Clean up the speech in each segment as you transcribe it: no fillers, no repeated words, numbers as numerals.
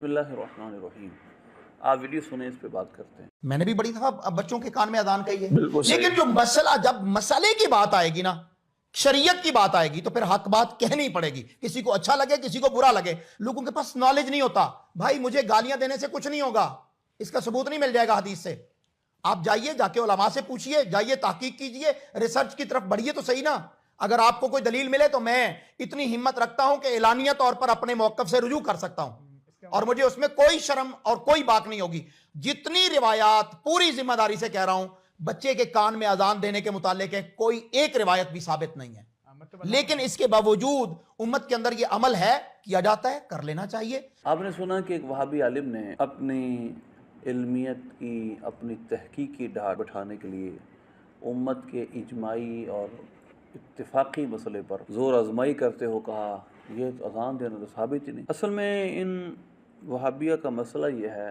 बिस्मिल्लाहिर्रहमानिर्रहीम। आप वीडियो सुने, इस पे बात करते हैं। मैंने भी बड़ी दफा बच्चों के कान में अजान कही है, बिल्कुल सही। लेकिन जो मसला जब मसले की बात आएगी ना, शरीयत की बात आएगी, तो फिर हक बात कहनी पड़ेगी। किसी को अच्छा लगे, किसी को बुरा लगे। लोगों के पास नॉलेज नहीं होता। भाई मुझे गालियां देने से कुछ नहीं होगा, इसका सबूत नहीं मिल जाएगा हदीस से। आप जाइए, जाके उलमा से पूछिए, जाइए तहकीक कीजिए, रिसर्च की तरफ बढ़िए तो सही ना। अगर आपको कोई दलील मिले तो मैं इतनी हिम्मत रखता हूं कि एलानिया तौर पर अपने मौकफ से रुजू कर सकता हूं, और मुझे उसमें कोई शर्म और कोई बात नहीं होगी। जितनी रिवायात, पूरी जिम्मेदारी से कह रहा हूं, बच्चे के कान में अजान देने के मुतालिक है, कोई एक रिवायत भी साबित नहीं है। लेकिन इसके बावजूद उम्मत के अंदर यह अमल है, किया जाता है, कर लेना चाहिए। आपने सुना कि एक वहाबी आलिम ने अपनी इल्मियत की, अपनी तहकीक की ढाल बैठाने के लिए उम्मत के इजमाई और इत्तिफाकी मसले पर ज़ोर आजमाई करते हो कहा, ये अजान देना तो साबित ही नहीं। असल में इन वहाबिया का मसला ये है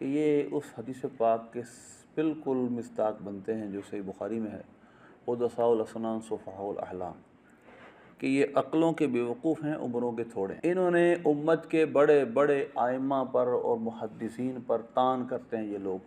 कि ये उस हदीस पाक के बिल्कुल मिस्ताक बनते हैं जो सही बुखारी में है, उदसाउल असनान सुफ़हाउल अहलाम, कि ये अक्लों के बेवकूफ़ हैं, उम्रों के थोड़े। इन्होंने उम्मत के बड़े बड़े आइमा पर और मुहद्दिसीन पर तान करते हैं ये लोग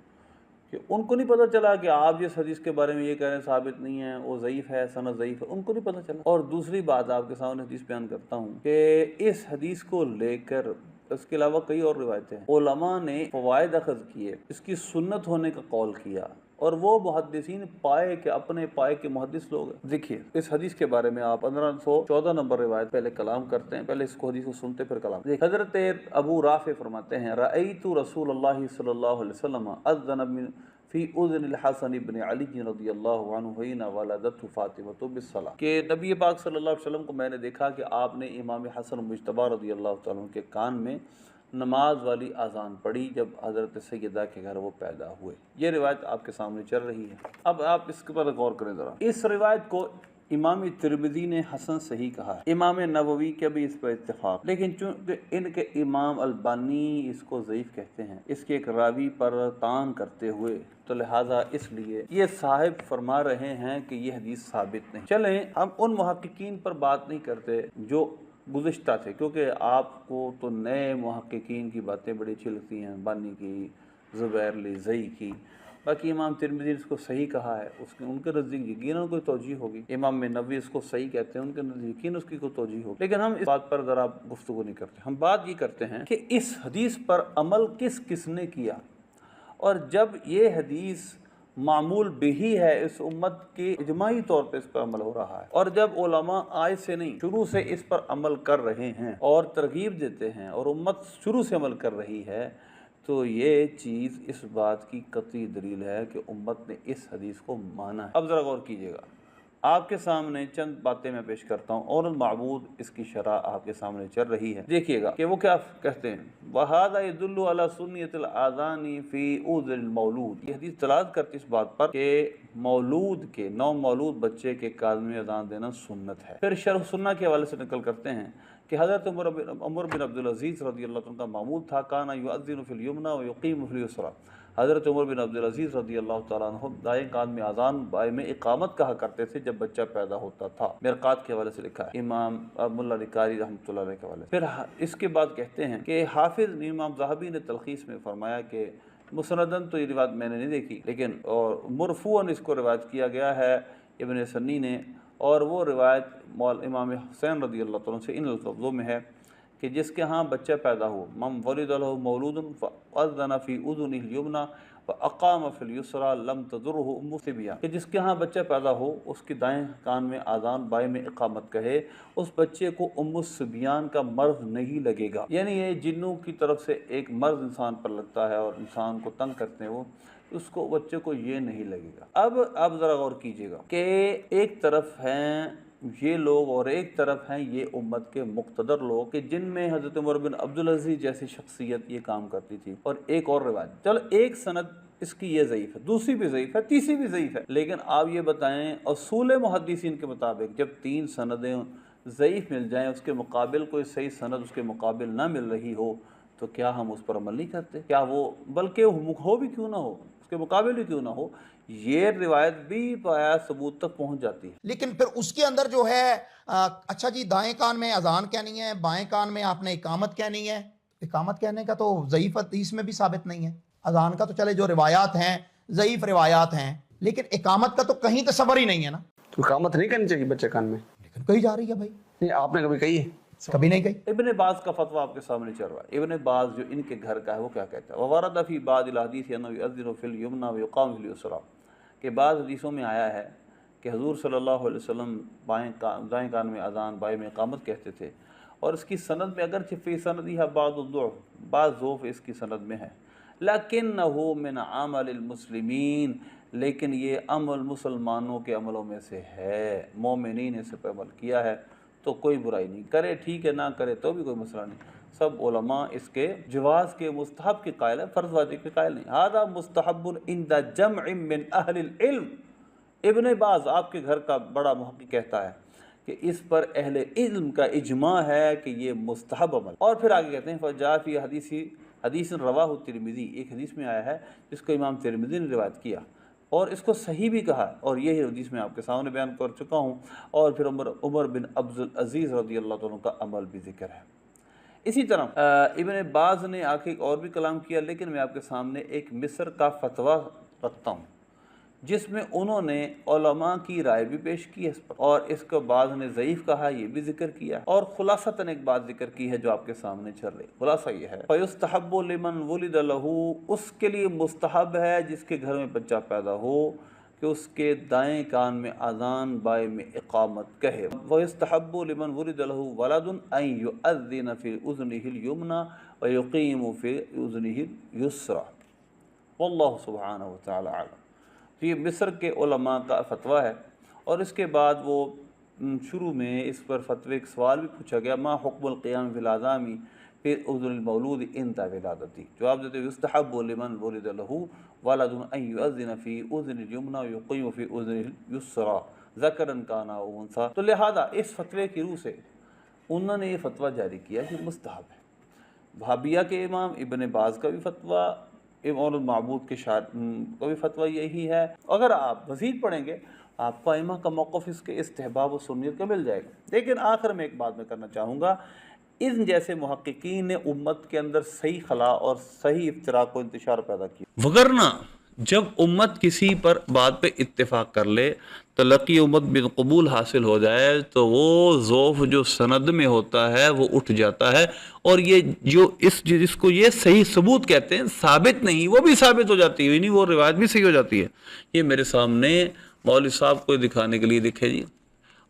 कि उनको नहीं पता चला कि आप जिस हदीस के बारे में ये कह रहे हैं साबित नहीं है, वो ज़ईफ़ है, सनद ज़ईफ़ है, उनको नहीं पता चला। और दूसरी बात आपके सामने हदीस बयान करता हूँ कि इस हदीस को लेकर इसके अलावा कई और रिवायतें हैं, उलमा ने फ़वाइद अख़ज़ किए, इसकी सुन्नत होने का कौल किया, और वो मुहद्दिसीन पाए के अपने पाए के मुहद्दिस लोग हैं। देखिए इस हदीस के बारे में आप 1514 नंबर रिवायत पहले कलाम करते हैं, पहले इसको हदीस को सुनते फिर कलाम। देखिए हज़रत अबू राफ़े फरमाते हैं, रअयतु रसूलुल्लाह सल्लल्लाहु अलैहि वसल्लम अज़्ज़न फ़ी उज़्निल हसन इब्न अली रज़ियल्लाहु अन्हु हिना वलदतहु फ़ातिमतु बिस्सला, कि नबी पाक सल्लल्लाहु अलैहि वसल्लम को मैंने देखा कि आपने इमाम हसन मुज्तबा रज़ियल्लाहु तआला अन्हु के कान में नमाज वाली आज़ान पढ़ी जब हज़रत सैयदा के घर वो पैदा हुए। ये रिवायत आपके सामने चल रही है। अब आप इसके पर गौर करें ज़रा। इस रिवायत को इमाम तिरमिज़ी ने हसन सही कहा है, इमाम नववी के भी इस पर इत्तेफाक, लेकिन चूँकि इनके इमाम अलबानी इसको ज़ईफ़ कहते हैं, इसके एक रावी पर तान करते हुए, तो लिहाजा इसलिए ये साहिब फरमा रहे हैं कि ये हदीस साबित नहीं। चलें हम उन मुहक्किकीन पर बात नहीं करते जो गुज़िश्ता थे, क्योंकि आपको तो नए मुहक्किकीन की बातें बड़ी अच्छी लगती हैं, बानी की, ज़ुबैर ज़ई की। बाकी इमाम तिरमिज़ी ने इसको सही कहा है, उसके उनके नज़दीक यकीनन कोई तौजीह होगी। इमाम नबवी इसको सही कहते हैं, उनके नज़दीक यकीन उसकी कोई तौजीह होगी। लेकिन हम इस बात पर ज़रा गुफ्तगू नहीं करते। हम बात ये करते हैं कि इस हदीस पर अमल किस किस ने किया, और जब ये हदीस मामूल बिही है, इस उम्मत के इजमाही तौर पर इस पर अमल हो रहा है, और जब उलमा आज से नहीं शुरू से इस पर अमल कर रहे हैं और तरगीब देते हैं और उम्मत शुरू से अमल कर रही है, तो ये चीज़ इस बात की कतई दलील है कि उम्मत ने इस हदीस को माना है। अब ज़रा गौर कीजिएगा, आपके सामने चंद बातें मैं पेश करता हूँ और माबूद इसकी शरह आपके सामने चल रही है। देखिएगा कि वो क्या कहते हैं, वहादा यदुल्लु अला सुन्नियतिल आज़ानी फ़ी उज़्निल मौलूद। ये हदीस दलालत करती इस बात पर कि मौलूद के, नौ मौलूद बच्चे के कान में अज़ान देना सुन्नत है। फिर शरह सुन्ना के हवाले से नकल करते हैं कि हज़रत उमर बिन अब्दुल अज़ीज़ रज़ियल्लाहु अन्हु का मामूल था, काना युअज़्ज़िनु फ़िल युमना व युक़ीमु फ़िल युसरा। हज़रत उमर बिन अब्दुल अज़ीज़ रज़ियल्लाहु तआला अन्हु दाएं कान में आज़ान, बाएं में इक़ामत कहा करते थे जब बच्चा पैदा होता था। मिरक़ात के हवाले से लिखा है, इमाम मुल्ला निकारी रहमतुल्लाह अलैह के हवाले। फिर इसके बाद कहते हैं कि हाफिज़ इमाम ज़हाबी ने तलख़ीस में फरमाया कि मुसनदन तो ये रिवायत मैंने नहीं देखी, लेकिन और मुरफ़ूअन इसको रिवायत किया गया है इब्न सन्नी ने, और वो रिवायत इमाम हुसैन रज़ियल्लाहु तआला से इन लफ्ज़ों में है कि जिसके यहाँ बच्चा पैदा हो, मम वलिद लहु मौलूदुन फ़अज़्ज़न फ़ी उज़ुनिल युमना व अक़ाम फ़िल युसरा लम तज़ुरहु उम्मु सिबिया, कि जिसके यहाँ बच्चा पैदा हो उसके दाएं कान में आज़ान, बाएं में इक़ामत कहे, उस बच्चे को उम्मु सिबियान का मर्ज़ नहीं लगेगा। यानी ये जिन्नों की तरफ से एक मर्ज़ इंसान पर लगता है और इंसान को तंग करते हैं, वो उसको बच्चे को ये नहीं लगेगा। अब ज़रा गौर कीजिएगा कि एक तरफ हैं ये लोग और एक तरफ हैं ये उम्मत के मुक़्तदर लोग कि जिनमें हज़रत उमर बिन अब्दुल अज़ीज़ जैसी शख्सियत ये काम करती थी। और एक और रिवायत, चलो एक सनद इसकी ये ज़ईफ़ है, दूसरी भी ज़ईफ़ है, तीसरी भी ज़ईफ़ है, लेकिन आप ये बताएं उसूल मुहद्दिसीन के मुताबिक जब तीन सनदें ज़ईफ़ मिल जाएँ, उसके मुकाबिल कोई सही सनद उसके मुकाबिल ना मिल रही हो, तो क्या हम उस पर अमल नहीं करते? क्या वो, बल्कि हो भी क्यों ना हो, उसके मुकाबिल भी क्यों ना हो, ये रिवायत भी पाया सबूत तक पहुंच जाती है। लेकिन फिर उसके अंदर जो है अच्छा जी दाएं कान में अजान कहनी है, बाएं कान में आपने इकामत कहनी है, اقامت کہنے کا تو ضعیف حدیث میں بھی ثابت نہیں ہے. اذان کا تو چلے جو روایات ہیں ضعیف روایات ہیں, لیکن اقامت کا تو کہیں تصور ہی نہیں ہے نا. تو اقامت نہیں کرنی چاہیے بچے کان میں, لیکن کہی جا رہی ہے بھائی. نہیں آپ نے کبھی کہی ہے؟ کبھی نہیں کہی. ابن باز کا فتویٰ آپ کے سامنے چل رہا ہے. ابن باز جو ان کے گھر کا ہے وہ کیا کہتا ہے؟ وَوَرَدَ فِي بَعْضِ الْحَدِيثِ أَنَّهُ يُؤَذِّنُ فِي الْيُمْنَى وَيُقَامُ فِي الْيُسْرَى, کہ بعض حدیثوں میں آیا ہے کہ حضور صلی اللہ علیہ وسلم دائیں کان میں اذان بائیں میں اقامت کہتے تھے, اور اس کی سند میں اگرچہ فی سندھا بعض الضعف, بعض ضعف اس کی سند میں ہے, لکنہ من عمل المسلمین, لیکن یہ عمل مسلمانوں کے عملوں میں سے ہے. مومنین نے اس پر عمل کیا ہے تو کوئی برائی نہیں, کرے ٹھیک ہے, نہ کرے تو بھی کوئی مسئلہ نہیں. سب علماء اس کے جواز کے مستحب کے قائل ہے, فرض واجب کے قائل نہیں. ھذا مستحب عند جمع من اہل العلم. ابن باز آپ کے گھر کا بڑا محقق کہتا ہے کہ اس پر اہل علم کا اجماع ہے کہ یہ مستحب عمل. اور پھر آگے کہتے ہیں فجاء فی حدیث رواہ ترمذی, ایک حدیث میں آیا ہے جس کو امام ترمذی نے روایت کیا اور اس کو صحیح بھی کہا, اور یہی حدیث میں آپ کے سامنے بیان کر چکا ہوں. اور پھر عمر بن عبد العزیز رضی اللہ عنہ کا عمل بھی ذکر ہے. اسی طرح ابن باز نے آخر اور بھی کلام کیا, لیکن میں آپ کے سامنے ایک مصر کا فتویٰ رکھتا ہوں جس میں انہوں نے علماء کی رائے بھی پیش کی ہے اس پر, اور اس کو بعض نے ضعیف کہا, یہ بھی ذکر کیا, اور خلاصتاً ایک بات ذکر کی ہے جو آپ کے سامنے چل رہی. خلاصہ یہ ہے فَيُسْتَحَبُّ لِمَنْ وُلِدَ لَهُ, اس کے لیے مستحب ہے جس کے گھر میں بچہ پیدا ہو کہ اس کے دائیں کان میں اذان بائیں میں اقامت کہے. وَيُسْتَحَبُّ لِمَنْ وُلِدَ لَهُ وَلَدٌ أَنْ يُؤَذِّنَ فِي أُذُنِهِ الْيُمْنَى وَيُقِيمُ فِي أُذُنِهِ الْيُسْرَى. وَاللَّهُ سُبْحَانَهُ وَتَعَالَى أَعْلَمُ. یہ مصر کے علماء کا فتویٰ ہے. اور اس کے بعد وہ شروع میں اس پر فتوے ایک سوال بھی پوچھا گیا, ما حکم القیام فی الاذان فی اذن المولود عند ولادتی. جواب دیتے یستحب لمن ولد له ولد ان یؤذن فی اذن الیمنی ویقیم فی اذن الیسری ذکرا کان او انثی. تو لہذا اس فتوے کی روح سے انہوں نے یہ فتویٰ جاری کیا کہ مستحب ہے. وہابیہ کے امام ابن باز کا بھی فتویٰ, اور معبود کے شاعر کا بھی فتویٰ یہی ہے. اگر آپ مزید پڑھیں گے آپ کو ائمہ کا موقف اس کے استحباب و سنیت کا مل جائے گا. لیکن آخر میں ایک بات میں کرنا چاہوں گا, ان جیسے محققین نے امت کے اندر صحیح خلا اور صحیح افتراق و انتشار پیدا کیا, وگرنہ جب امت کسی پر بات پہ اتفاق کر لے, تلقی امت بالقبول حاصل ہو جائے تو وہ ضعف جو سند میں ہوتا ہے وہ اٹھ جاتا ہے, اور یہ جو جس کو یہ صحیح ثبوت کہتے ہیں ثابت نہیں, وہ بھی ثابت ہو جاتی ہے, یعنی وہ روایت بھی صحیح ہو جاتی ہے. یہ میرے سامنے مولوی صاحب کو دکھانے کے لیے دکھے جی.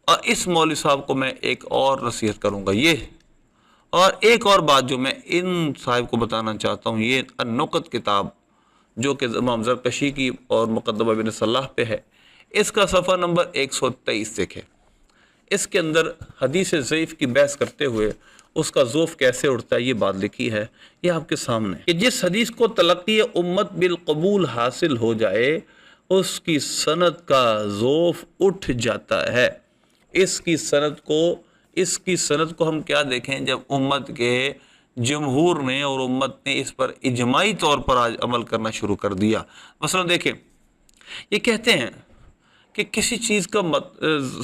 اور اس مولوی صاحب کو میں ایک اور نصیحت کروں گا, یہ اور ایک اور بات جو میں ان صاحب کو بتانا چاہتا ہوں, یہ النقط کتاب جو کہ امام زرکشی کی اور مقدمہ بن صلاح پہ ہے, اس کا صفحہ نمبر 123 دیکھیں. اس کے اندر حدیث ضعیف کی بحث کرتے ہوئے اس کا ضعف کیسے اٹھتا ہے یہ بات لکھی ہے, یہ آپ کے سامنے, کہ جس حدیث کو تلقی امت بالقبول حاصل ہو جائے اس کی سند کا ضعف اٹھ جاتا ہے. اس کی سند کو ہم کیا دیکھیں, جب امت کے جمہور نے اور امت نے اس پر اجماعی طور پر آج عمل کرنا شروع کر دیا. مثلا دیکھیں, یہ کہتے ہیں کہ کسی چیز کا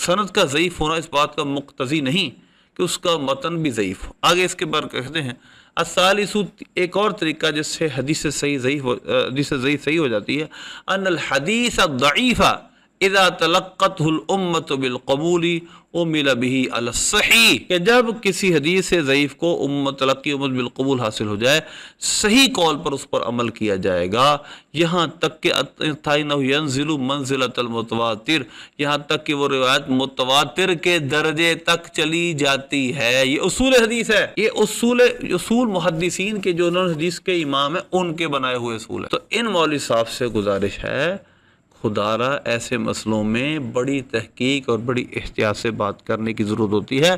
سند کا ضعیف ہونا اس بات کا مقتضی نہیں کہ اس کا متن بھی ضعیف ہو. آگے اس کے بعد کہتے ہیں الثالث, ایک اور طریقہ جس سے حدیث ضعیف صحیح ہو جاتی ہے, ان الحدیث الضعیف اذا تلقته الامت بالقبول امل به على الصحیح, کہ جب کسی حدیث ضعیف کو تلقی امت بالقبول حاصل ہو جائے صحیح قول پر اس پر عمل کیا جائے گا, یہاں تک کہ انه ينزل منزلۃ المتواتر, یہاں تک کہ وہ روایت متواتر کے درجے تک چلی جاتی ہے. یہ اصول حدیث ہے, یہ اصول محدثین کے جو انہوں نے حدیث کے امام ہیں ان کے بنائے ہوئے اصول ہیں. تو ان مولوی صاحب سے گزارش ہے, خدا را ایسے مسئلوں میں بڑی تحقیق اور بڑی احتیاط سے بات کرنے کی ضرورت ہوتی ہے.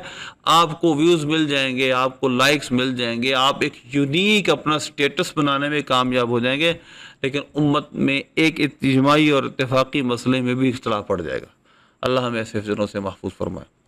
آپ کو ویوز مل جائیں گے, آپ کو لائکس مل جائیں گے, آپ ایک یونیک اپنا سٹیٹس بنانے میں کامیاب ہو جائیں گے, لیکن امت میں ایک اجتماعی اور اتفاقی مسئلے میں بھی اختلاف پڑ جائے گا. اللہ ہمیں ایسے فتنوں سے محفوظ فرمائے.